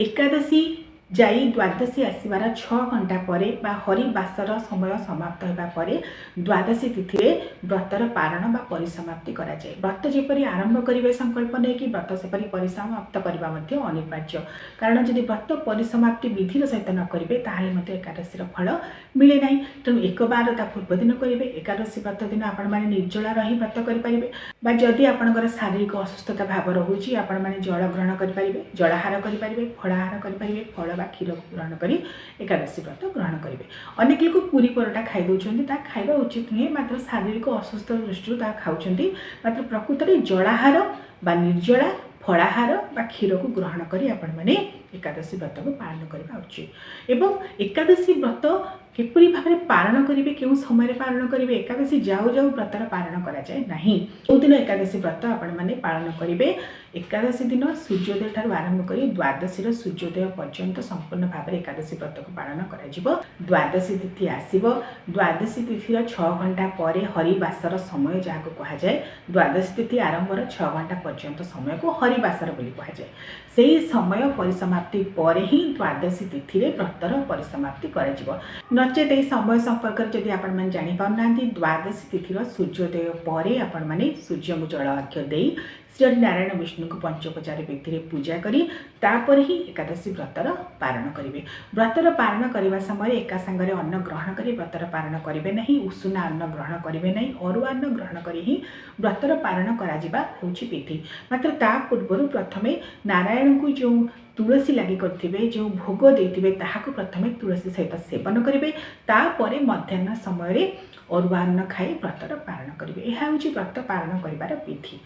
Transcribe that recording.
एकादशी जाई द्वादशी आसबार 6 घंटा पर हरिवासर समय समाप्त होगा पर द्वादशी तिथि व्रतर पारण परिसमाप्ति कराए। व्रत जपरी आरंभ करेंगे संकल्प नहीं कि व्रत सेपरी परिसमाप्त करने अनिवार्य, कारण जदि व्रत परिसमाप्ति विधिर सहित न करेंगे ताहले एकादशी फल मिले ना। तेणु एक बार पूर्व दिन करेंगे। एकादशी व्रत दिन आपण मैंने निर्जला रही व्रत करेंगे। जदि आपंकर शारीरिक असुस्थता भाव रोचे आपण मैंने जल ग्रहण करेंगे, जलाहार करेंगे, फलाहार करेंगे, फल क्षीर को ग्रहण कर एकादशी व्रत ग्रहण करेंगे। अनेक लोग पूरी परोटा खाई दौरान खावा उचित नुहे, मात्र शारीरिक असुस्थ दृष्टि खाऊँ, मात्र प्रकृत में जलाहार बा निर्जला फलाहार बा क्षीर को ग्रहण कर आपण मैंने एकादशी व्रत को पालन करवा उचित। एवं एकादशी व्रत किपरि भाव पारण करेंगे, क्यों समय पालन करेंगे, एकादशी जाऊ जाऊ व्रतर पारण कराए ना। जो दिन एकादशी व्रत आपण मैंने पालन करेंगे, एकादशी दिन सूर्योदय ठार आरंभ कर द्वादशी सूर्योदय पर्यंत संपूर्ण भाव में एकादशी व्रत को पालन कर। द्वादशी तिथि आसब, द्वादशी तिथि 6 घंटा पर हरिवासर समय जहाँ को कहुए, द्वादशी तिथि आरंभ 6 घंटा पर्यंत समय को हरिवासर बोली कहुए। से समय परिसमाप्ति पर ही द्वादशी तिथि व्रतर परिसमाप्ति कर नचेत यह समय संपर्क में जदि आपण मैंने जापार ना, द्वादशी तिथि सूर्योदय पर आपण मैंने सूर्य को जल अर्घ्य दे श्री नारायण विष्णु को पंचोपचार विधि पूजा करी तापर ही एकादशी व्रतर पारण करेंगे। व्रतर पारण करने समय एका सांगरे अन्न ग्रहण कर व्रतर पारण करेंगे नहीं, उषुना अन्न ग्रहण करेंगे नहीं, अरुआ अन्न ग्रहण कर ही व्रतर पारण करा विधि। मात्र ता पूर्व प्रथमे नारायण को जो तुलसी लगे करेंगे, जो भोग देते ताहाको प्रथमे तुलसी सहित सेवन करेंगे, तापर मध्याह्न समय अरुआ अन्न खाई व्रतर पारण करेंगे। यह हूँ व्रत पारण कर विधि।